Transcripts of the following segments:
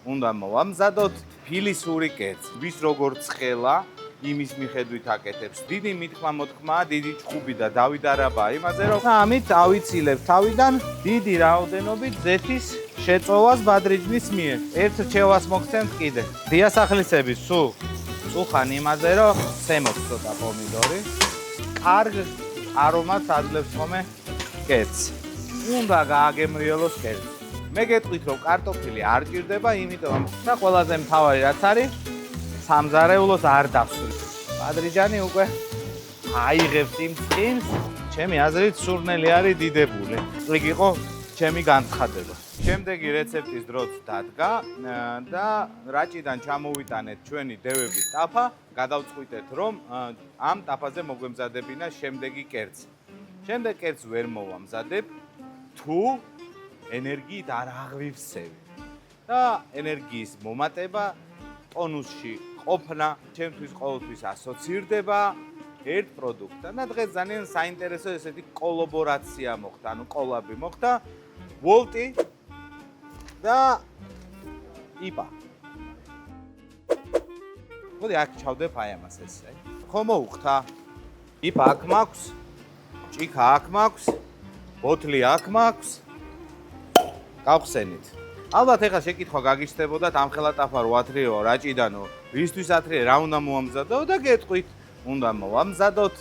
უნდა მოვამზადოთ თბილისური კერძი. ვის როგორც ხელა, იმის მიხედვით აკეთებს. დიდი მითქმა-მოთქმა, დიდი ჭხუბი და დავითარაბა იმაზე, რომ ამით ავიცილებთ თავიდან დიდი რაოდენობით ზეთის შეწოვას ბადრიჯნის მიერ. ერთ რჩევას მოგცემთ კიდე. დიასახლისები სულ ხან იმაზე, რომ სემოქს ცოტა პომიდორი. კარგ არომატს აძლევს ხოლმე კერძს. უნდა გააგემრიელოს კერძი. მე გეტყვით, რომ კარტოფილი არ ჭირდება, იმიტომ რომ და ყველაზე მთავარი რაც არის, სამზარეულოს არ დასვრის. ბადრიჯანი უკვე აიღებს იმ წიმს, ჩემი აზრით სურნელი არის დიდებული. იქ იყო ჩემი განცხადება. შემდეგი რეცეპტის დროც დადგა და რაჭიდან ჩამოვიტანეთ ჩვენი დევების ტაფა, გადავწყვიტეთ, რომ ამ ტაფაზე მოგვემზადებინა შემდეგი კერძი. შემდეგ კერძს ვერ მოვამზადებ, თუ ენერგიით არ აღვივსები. და ენერგიის მომატება, ტონუსში ყოფნა, ჩემთვის ყოველთვის ასოცირდება ერთ პროდუქტთან. და დღეს ძალიან საინტერესო ესეთი კოლაბორაცია მოხდა, ანუ კოლაბი მოხდა ვოლტი და იპა. მოდი აქ ჩავდებ აი ამას ესე. ხო მოუხდა? იპა აქ მაქვს, ჭიქა აქ მაქვს, ბოთლი აქ მაქვს. გავხსენით. ალბათ ეხლა შეკითხვა გაგიჩნდებოდათ ამ ხელა ტაფა რო ათრიეო, რაჭიდანო, ვისთვის ათრიე, რა უნდა მოვამზადო და გეტყვით, უნდა მოვამზადოთ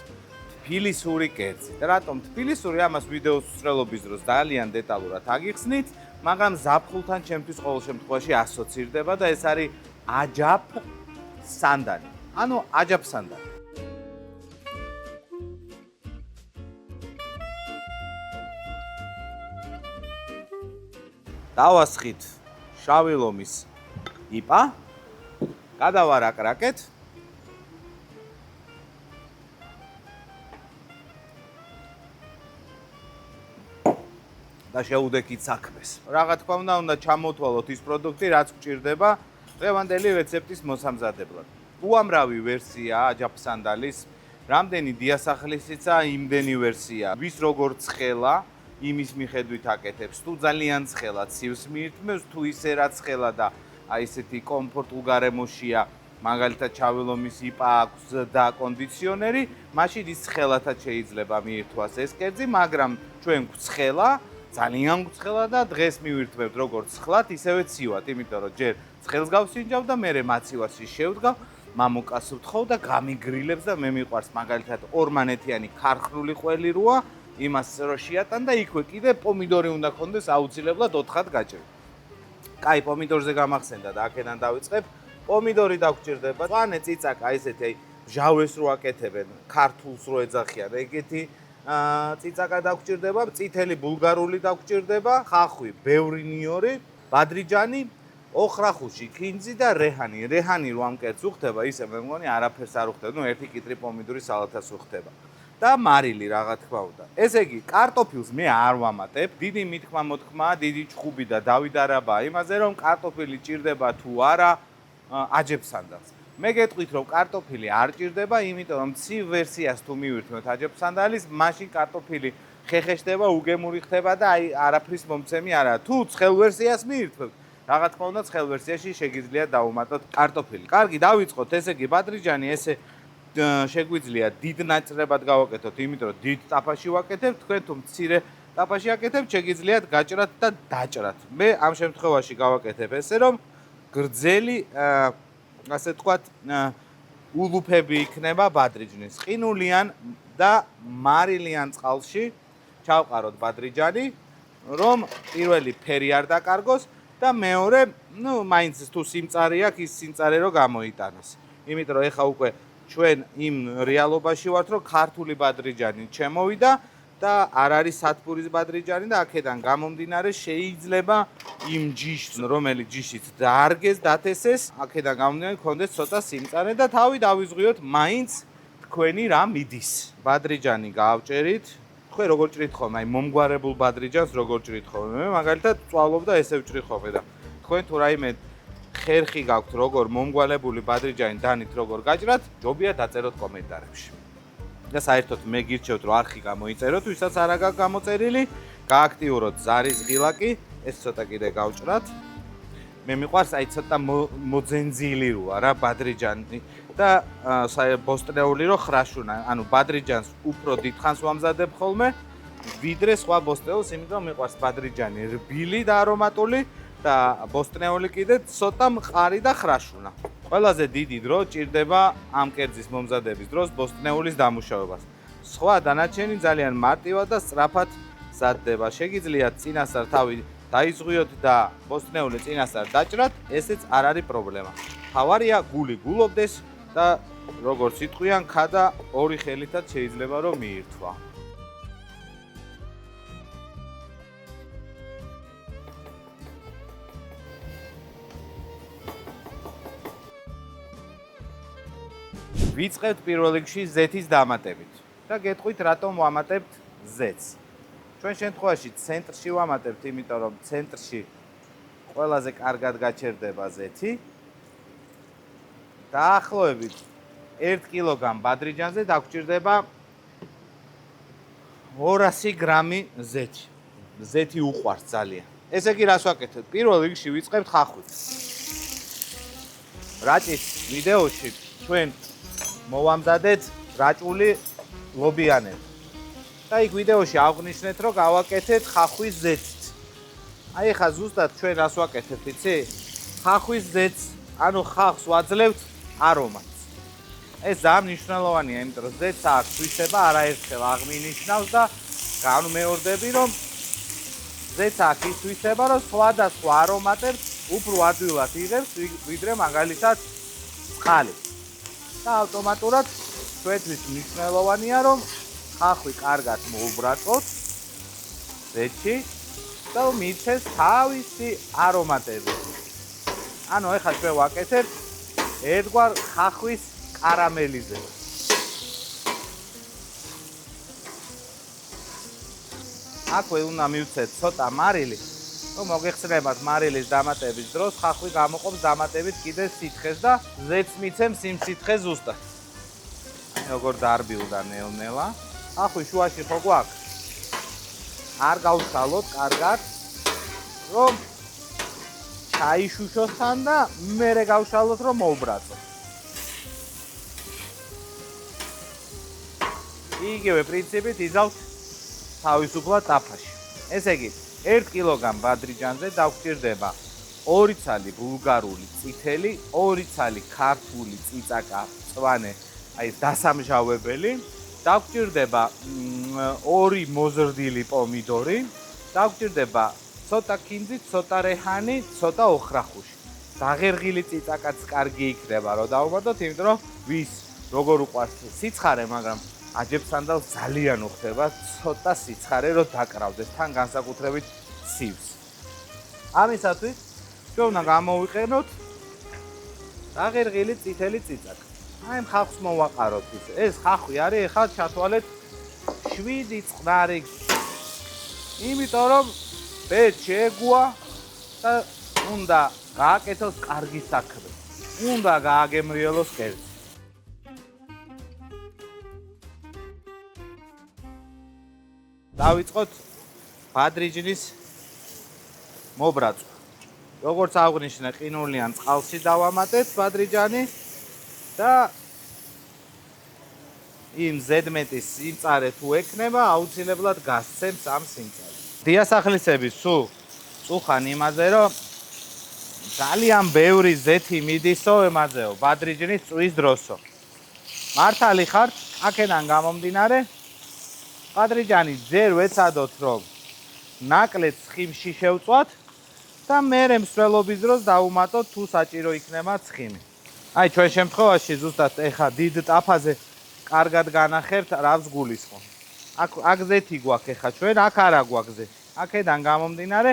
თბილისური კერძი. და რატომ თბილისური, ამას ვიდეოს უწრელობის დროს ძალიან დეტალურად აგიხსნით, მაგრამ ზაფხულთან ჩემთვის ყოველ შემთხვევაში ასოცირდება და ეს არის აჯაფ სანდანი. ანუ აჯაფ სანდანი. დავასხით შავი ლომის იპა, გადავარაკრაკეთ. და შეუდექით საქმეს. რა თქმა უნდა ჩამოთვალოთ ის პროდუქტი, რაც გვჭირდება დღევანდელი რეცეპტის მოსამზადებლად. უამრავი ვერსია აჯაფ სანდალის, რამდენი დიასახლისიცა, იმდენი ვერსია. ვის როგორც ხელა, იმის მიხედვით აკეთებს, თუ ძალიან ცხელა ცივს მიირთმევს, თუ ისე რაც ცხელა და აი ესეთი კომფორტულ გარემოშია, მაგალითად შავი ლომის იპა აქვს და კონდიციონერი, მაშინ ის ცხელათაც შეიძლება მიირთვას ეს კერძი, მაგრამ ჩვენ გვცხელა, ძალიან გვცხელა და დღეს მივირთმევთ როგორც ცხლად, ისევე ცივად, იმიტომ რომ ჯერ ცხელს გავსინჯავ და მერე მაცივას შევდგავ, მამუკას ვთხოვ და გამიგრილებს და მე მიყვარს მაგალითად ორმანეთიანი ქარხნული ყველი როა, იმას რო შეატან და იქვე კიდე პომიდორი უნდა ქონდეს აუცილებლად 4-ხად გაჭრილი. კაი, პომიდორზე გამახსენდა და აქედან დავიწყებ. პომიდორი დაგჭირდება, მწვანე წიწაკა ესეთი აი ჟავეს რო აკეთებენ, ქართულს რო ეძახიან, ეგეთი წიწაკა დაგჭირდება, წითელი ბულგარული დაგჭირდება, ხახვი, ბევრინიორი, ბადრიჯანი, ოხრახუში, ქინძი და რეჰანი. რეჰანი რო ამ კერძს უხდება, ისე მე მგონი არაფერს არ უხდება, ნუ ერთი კიტრი პომიდორი სალათას უხდება. და მარილი რა თქმა უნდა. ესე იგი, კარტოფილს მე არ ვამატებ. დიდი მითქმა-მოთქმა, დიდი ჭხუბი და დავითარაბა იმაზე, რომ კარტოფილი ჭირდება თუ არა აჯაფ სანდალს. მე გეტყვით, რომ კარტოფილი არ ჭირდება, იმიტომ რომ ცივ ვერსიას თუ მივირთმევთ აჯაფ სანდალის, მაშინ კარტოფილი ხეხეშდება, უგემური ხდება და აი არაფრის მომცემი არაა. თუ ცხელ ვერსიას მივირთმევთ, რა თქმა უნდა, ცხელ ვერსიაში შეგიძლიათ დავუმატოთ კარტოფილი. კარგი, დავიწყოთ, ესე იგი, ბადრიჯანი ესე შეგვიძლია დიდ ნაწრებად გავაკეთოთ, იმიტომ რომ დიდ ტაფაში ვაკეთებ, თქვენ თუ მცირე ტაფაში აკეთებთ, შეგიძლიათ გაჭრათ და დაჭრათ. მე ამ შემთხვევაში გავაკეთებ ესე, რომ გრძელი, ასე თქვათ, ულუფები იქნება ბადრიჯნის. ყინულიან და მარილიან წყალში ჩავყაროთ ბადრიჯანი, რომ პირველი ფერი არ დაკარგოს და მეორე, ნუ მაინც თუ სიმწარე აქვს, ის სიმწარე რო გამოიტანოს. იმიტომ რომ ეხა უკვე ჩვენ იმ რეალობაში ვართ, რომ ქართული ბადრიჯანი ჩემოვიდა და არ არის სათბურის ბადრიჯანი და აქედან გამომდინარე შეიძლება იმ ჯიშს, რომელიც ჯიშიც დაარგეს, დათესეს, აქედან გამომდინარე გქონდეს ცოტა სიმწარე და თავი დავიზღვიოთ მაინც თქვენი რა მიდის. ბადრიჯანი გავჭერით. თქვენ როგორ ჭრით ხოლმე, აი მომგვარებულ ბადრიჯანს როგორ ჭრით ხოლმე? მე მაგალითად წვალობ და ესე ვჭრი ხოლმე და თქვენ თუ რაიმე ხერხი გაქვთ როგორ მომგვალებული ბადრიჯანი დანით როგორ გაჭრათ, ჯობია დაწეროთ კომენტარებში. და საერთოდ მე გირჩევთ რომ არხი გამოიწეროთ, ვისაც არ აქვს გამოწერილი, გააქტიუროთ ზარის ღილაკი, ეს ცოტა კიდე გავჭრათ. მე მიყვარს აი ცოტა მოძენძილი როა რა ბადრიჯანი და ბოსტნეული რო ხრაშუნა. ანუ ბადრიჯანს უფრო დიდხანს ვამზადებ ხოლმე, ვიდრე სხვა ბოსტნეულს, იმიტომ მიყვარს ბადრიჯანი რბილი და არომატული და ბოსტნეული კიდე ცოტა მყარი და ხრაშუნა. ყველაზე დიდი დრო ჭირდება ამ კერძის მომზადების დროს ბოსტნეულის დამუშავებას. სხვა დანარჩენი ძალიან მარტივად და სწრაფად მზადდება. შეგიძლიათ წინასწარ თავი დაიზღვიოთ და ბოსტნეული წინასწარ დაჭრათ, ესეც არ არის პრობლემა. თავარია გული გულობდეს და როგორც იტყვიან, ქადა ორი ხელითაც შეიძლება რომ მიირთვა. ვიწყებთ პირველ რიგში ზეთის დამატებით და გეტყვით რატომ ვამატებთ ზეთს. ჩვენ შემთხვევაში ცენტრში ვამატებთ, იმიტომ რომ ცენტრში ყველაზე კარგად გაჩერდება ზეთი. დაახლოებით 1 კილოგრამ ბადრიჯანზე დაგჭირდება 200 გრამი ზეთი. ზეთი უყვარს ძალიან. ესე იგი რას ვაკეთებ? პირველ რიგში ვიწყებთ ხახვით. რაჭის ვიდეოში ჩვენ მოვამზადეთ რაჭული ლობიანები. და იქ ვიდეოში აღვნიშნეთ, რომ გავაკეთეთ ხახვის ზეთით. აი ხა ზუსტად ჩვენ რას ვაკეთებთ, იცი? ხახვის ზეთს, ანუ ხახს ვაძლევთ არომატს. ეს ძალიან მნიშვნელოვანია, იმიტომ რომ ზეთს აქვს თვისება, არაერთხელ აღმინიშნავს და განმეორდები, რომ ზეთს აქვს ის თვისება, რომ სხვადასხვა არომატებს უფრო ადვილად იღებს, ვიდრე მაგალითად წყალი. და ავტომატურად ჩვენთვის მნიშვნელოვანია, რომ ხახვი კარგად მოუბრაწოთ ზეთში და მიცეს თავისი არომატები. ანუ ეხლა ჩვენ ვაკეთებთ ერთგვარ ხახვის კარამელიზებას. აქვე უნდა მივცეთ ცოტა მარილი, რომ მოგეხსენებათ მარილის დამატების დროს ხახვი გამოყოფს დამატებით კიდე სითხეს და ზეთს მიცემს იმ სითხეს ზუსტად. როგორ დარბილდა ნელ-ნელა. ხახვი შუაში ხო გვაქვს? არ გავშალოთ კარგად, რომ ჩაიშუშოთ და მერე გავშალოთ, რომ მოუბრაწოთ. იგივე პრინციპით იზავთ თავისუფლად ტაფაში. ესე იგი 1 კილოგრამ ბადრიჯანზე დაგჭირდება 2 ცალი ბულგარული წითელი, 2 ცალი ქართული წიწაკა მწვანე, აი დასამჟავებელი, დაგჭირდება 2 მოზრდილი პომიდორი, დაგჭირდება ცოტა ქინძი, ცოტა რეჰანი, ცოტა ოხრახუში. დაღერღილი წიწაკაც კარგი იქნება, რომ დავუმატოთ, იმიტომ რომ ვის როგორ უყვარს სიცხარე, მაგრამ აჯებსანდალს ძალიან უხდება ცოტა სიცხარე, რომ დაკრავდეს თან განსაკუთრებით სივს. ამისათვის ჩვენ უნდა გამოვიყენოთ დაღერღილი წითელი წიწაკა. აი ხახს მოვაყაროთ ის. ეს ხახვი არის ეხლა ჩათვალეთ 7 წყნარი. იმიტომ რომ ბედ შეგუა და უნდა გააკეთოს კარგი საქმე. უნდა გააგემრიელოს კერძი. დავიწყოთ ბადრიჯნის მობრაწვა. როგორც აღვნიშნე, ყინულიან წყალში დავამატეთ ბადრიჯანი და იმ ზედმეტის სიმწარე თუ ექნება, აუცილებლად გასცემს ამ სიმწარეს. დიასახლისები სულ წუხან იმაზე, რომ ძალიან ბევრი ზეთი მიდისო ემაზეო, ბადრიჯნის წვის დროსო. მართალი ხართ, აქედან გამომდინარე, ბადრიჯანი ჯერ ვეცადოთ, რომ ნაკლებ ცხიმში შევწვათ და მერე მსვლელობის დროს დავუმატოთ, თუ საჭირო იქნება ცხიმი. აი ჩვენ შემთხვევაში ზუსტად ეხა დიდ ტაფაზე კარგად განახერთ რავს გულისხმობ. აქ ზეთი გვაქვს ეხა ჩვენ, აქ არა გვაქვს ზეთი. აქედან გამომდინარე,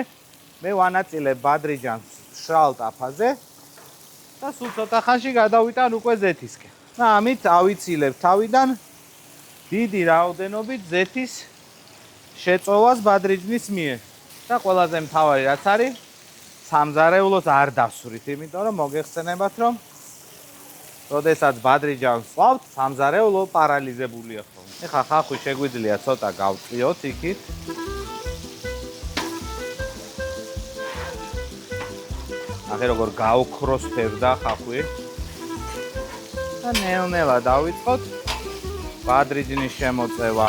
მე ვანაწილებ ბადრიჯანს მშრალ ტაფაზე და სულ ცოტა ხანში გადავიტან უკვე ზეთისკენ. და ამით ავიცილებ თავიდან დიდი რაოდენობით ზეთის შეწოვას ბადრიჯნის მიერ. და ყველაზე მთავარი რაც არის, სამზარეულოს არ დავსვრით, იმიტომ რომ მოგეხსენებათ, რომ როდესაც ბადრიჯანს ვსვავთ, სამზარეულო პარალიზებულია ხოლმე. ეხლა ხახვი შეგვიძლია ცოტა გავწიოთ იქით. ნახე როგორ გაოქროსფერდა ხახვი. და ნელ-ნელა დავიწყოთ ბადრიჯნის შემოწევა.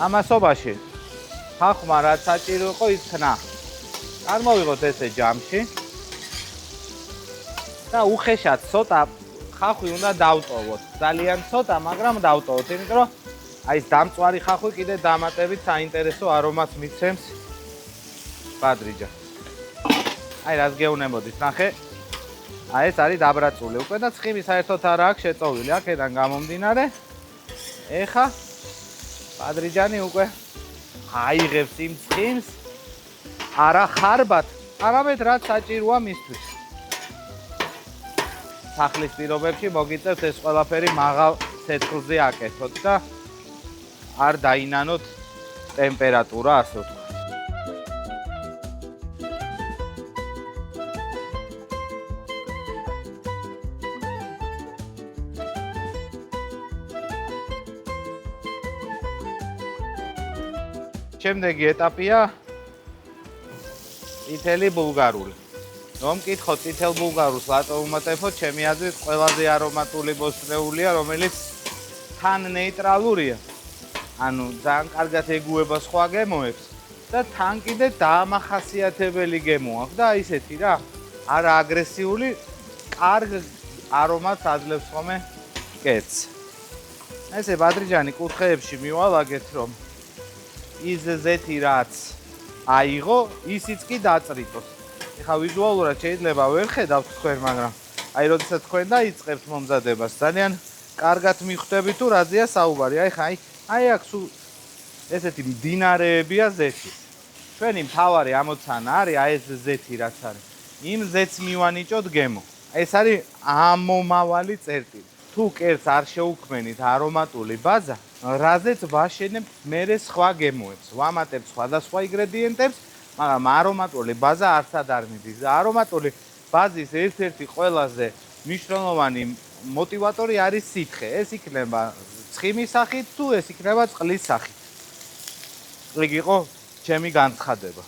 ამასობაში ხახვა რაც საჭირო იყო ის ხნა. წარმოვიღოთ ესე ჯამში. და უხეშად ცოტა ხახვი უნდა დავტოვოთ. ძალიან ცოტა, მაგრამ დავტოვოთ, იმიტომ რომ აი ეს დამწვარი ხახვი კიდე დამატებით საინტერესო არომატს მიცემს ბადრიჯას. აი რას გეუნებოდით, ნახე. აი ეს არის დაბრაწული უკვე და ცხიმი საერთოდ არ აქვს შეწოვილი აქედან გამომდინარე. ეხა ბადრიჯანი უკვე აიღებს იმ ცხიმს არა ხარბად, არამედ რაც საჭიროა მისთვის. სახლის პირობებში მოგიწევთ ეს ყველაფერი მაღალ ცეცხლზე აკეთოთ და არ დაინანოთ ტემპერატურა, ასე ვთქვათ. შემდეგი ეტაპია წითელი ბულგარული. რომ მკითხოთ წითელ ბულგარულს რატო უმატებოთ, ჩემი აზრით ყველაზე არომატული ბოსტნეულია, რომელიც თან ნეიტრალურია. ანუ ძალიან კარგად ეგუება სხვა გემოებს და თან კიდე დამახასიათებელი გემო აქვს და ისეთი რა, არა აგრესიული, კარგ არომატს აძლევს ხოლმე კეცს. ესე ბადრიჯანი კუთხეებში მივალაგეთ, რომ ის ზეთი რაც აიღო, ისიც კი დაწრიტოს. ეხა ვიზუალურად შეიძლება ვერ ხედავთ თქვენ, მაგრამ აი როდესაც თქვენ დაიწყებთ მომზადებას, ძალიან კარგად მიხვდებით თუ რაზეა საუბარი. აი აქ სულ ესეთი მდინარეებია ზეთის. ჩვენი მთავარი ამოცანა არის აი ეს ზეთი რაც არის. იმ ზეთს მივანიჭოთ გემო. ეს არის ამომავალი წერტილი. თუ კერძს არ შეუქმენით არომატული ბაზა, რაზეც ვაშენებთ მერე სხვა გემოებს, ვამატებთ სხვადასხვა ინგრედიენტებს, მაგრამ არომატული ბაზა არცად არ მიდის. არომატული ბაზის ერთ-ერთი ყველაზე მნიშვნელოვანი მოტივატორი არის სითხე. ეს იქნება ცხიმის სახით თუ ეს იქნება წყლის სახით. ეგ იყო ჩემი განცხადება.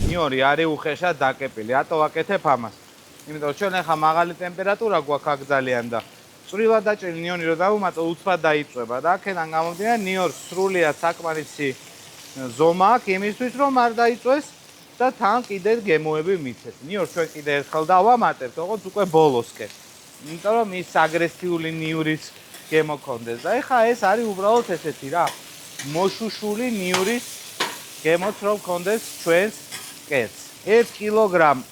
ნიორი არის უხეშად დაკეპილი. რატო ვაკეთებ ამას? იმიტომ რომ ჩვენ ახლა მაღალი ტემპერატურა გვაქვს აქ ძალიან და წვრილად დაჭრილი ნიორი რო დავუმატო, უცბად დაიწვება და აქედან გამომდინარე ნიორს სრულიად საკმარისი ზომა აქვს იმისთვის, რომ არ დაიწვეს და თან კიდე გემოები მიცეს. ნიორს ჩვენ კიდე ერთხელ დავამატებთ, როგორც უკვე ბოლოსკენ. იმიტომ რომ ის აგრესიული ნიურის გემო კონდეს და ეხა ეს არის უბრალოდ ესეთი რა, მოშუშული ნიურის გემოც რომ კონდეს ჩვენს კეცს. 1 კილოგრამ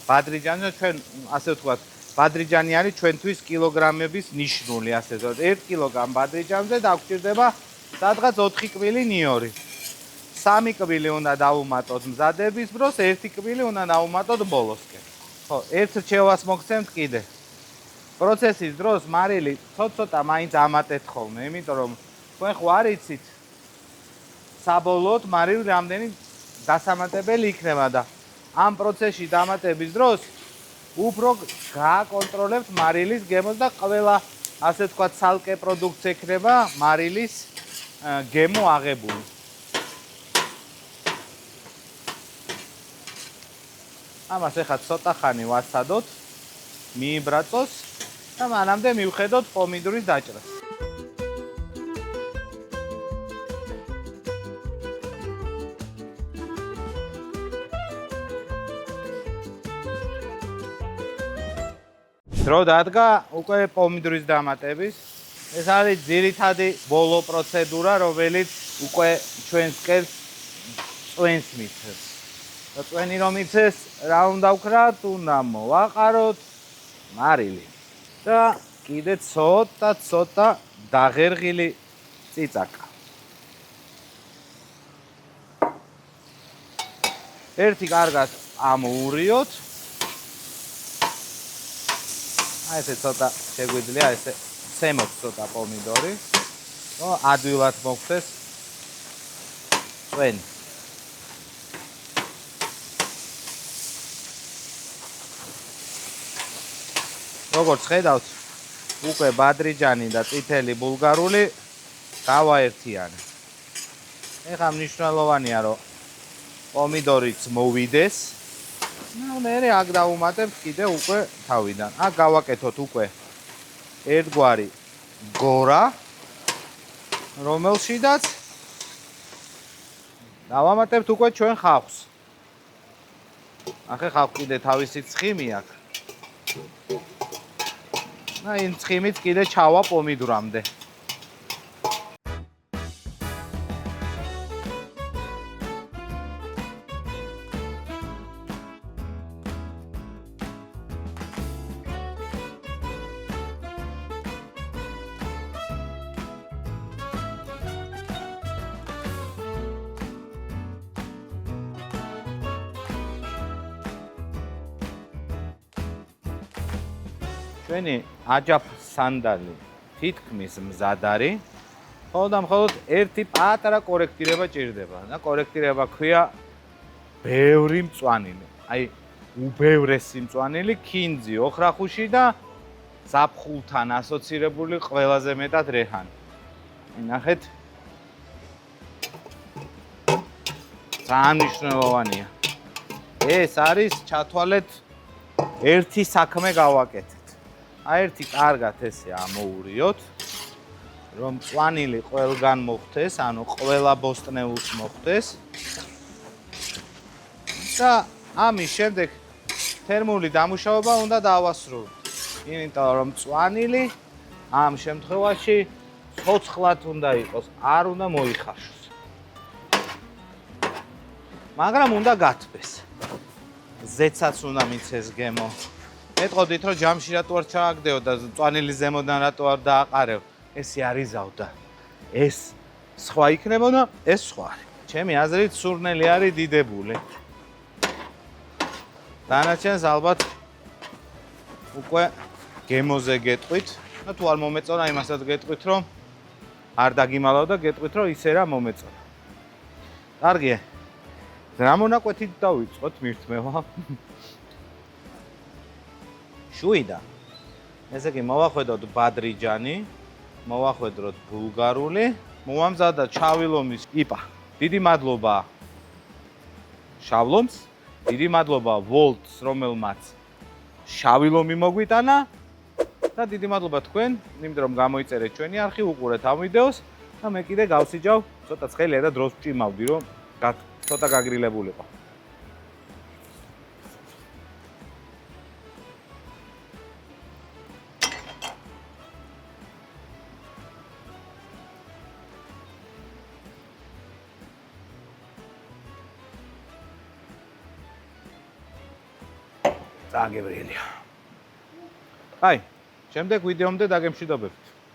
ბადრიჯანზე ჩვენ ასე ვთქვათ, ბადრიჯანი არის ჩვენთვის კილოგრამების ნიშნული, ასე ვთქვათ. 1 კილოგრამ ბადრიჯანზე დაგვჭირდება სადღაც 4 კბილი ნიორი. 3 კბილი უნდა დავუმატოთ მზადების დროს, 1 კბილი უნდა დავუმატოთ ბოლოსკენ. ხო, ერთ რჩევას მოგცემთ კიდე. პროცესის დროს მარილი ცოტ-ცოტა მაინც ამატეთ ხოლმე, იმიტომ რომ თქვენ ხო არ იცით საბოლოოდ მარილი რამდენი დასამატებელი იქნება და ამ პროცესში დამატების დროს უფრო გააკონტროლებთ მარილის გემოს და ყველა ასე ვთქვათ ცალკე პროდუქტს ექნება მარილის გემო აღებული. ამას ეხლა ცოტა ხანი ვაცადოთ, მიიბრაწოს და მანამდე მივხედოთ პომიდორის დაჭრას. დრო დადგა უკვე პომიდორის დამატების. ეს არის ძირითადი ბოლო პროცედურა, რომელიც უკვე ჩვენს კერძს წვენს მიცეს. და წვენი რომ იცეს, რა უნდა ვქრათ? უნდა მოვაყაროთ მარილი. და კიდე ცოტა დაღერღილი წიწაკა. ერთი კარგად ამოურიოთ. აი ესე ცოტა შეგვიძლია ესე ცემოთ ცოტა პომიდორი. ადვილად მოხდეს წვენი. როგორც ხედავთ, უკვე ბადრიჯანი და წითელი ბულგარული გავაერთიანე. ეხლა მნიშვნელოვანია, რომ პომიდორიც მოვიდეს. მე აქ დავუმატებთ კიდე უკვე თავიდან. აქ გავაკეთოთ უკვე ერთგვარი გორა, რომელშიდაც დავამატებთ უკვე ჩვენ ხავხს. ახლა ხავხ კიდე თავისი ცხიმი აქვს. იმ ცხიმით კიდე ჩავა პომიდორამდე. ჩვენი აჯაფ სანდალი თითქმის მზად არის. მხოლოდ და მხოლოდ ერთი პატარა კორექტირება ჭირდება. და კორექტირება ქვია ბევრი მწვანილი. აი უბევრესი მწვანილი, ქინძი, ოხრახუში და ზაფხულთან ასოცირებული ყველაზე მეტად რეჰანი. ნახეთ. ძალიან მნიშვნელოვანია. ეს არის ჩათვალეთ ერთი საქმე გავაკეთეთ. ერთი კარგად ესე ამოურიოთ, რომ მწვანილი ყველგან მოხდეს, ანუ ყველა ბოსტნეულს მოხდეს. და ამის შემდეგ თერმული დამუშავება უნდა დავასრულოთ. იმიტომ რომ მწვანილი ამ შემთხვევაში ცოცხლად უნდა იყოს, არ უნდა მოიხარშოს. მაგრამ უნდა გათბეს. ზეცაც უნდა მიცეს გემო. ეტყოდით, რომ ჯამში რატო არ ჩააგდეო და მწვანილი ზემოდან რატო არ დააყარეო. ესე არ იზავდა. ეს სხვა იქნებოდა, ეს სხვა არის. ჩემი აზრით სურნელი არის დიდებული. დანარჩენს ალბათ უკვე გემოზე გეტყვით. და თუ არ მომეწონა, იმასაც გეტყვით, რომ არ დაგიმალავ და გეტყვით, რომ ისე რა მომეწონა. კარგია. რა მონაკვეთით დავიწყოთ მირთმევა? შუიდან. ესე იგი მოვახვედროთ ბადრიჯანი, მოვახვედროთ ბულგარული, მოვამზადოთ შავილომის პიპა. დიდი მადლობა შავლომს, დიდი მადლობა ვოლტს, რომელმაც შავილომი მოგვიტანა და დიდი მადლობა თქვენ, იმიტომ რომ გამოიწერეთ ჩვენი არხი, უყურეთ ამ ვიდეოს და მე კიდე გავსიჯავ, ცოტა ცხელია და დროს ვჭიმავდი, რომ ცოტა გაგრილებულიყო. წაგებრიელია. აი, შემდეგ ვიდეომდე დაგემშვიდობებთ.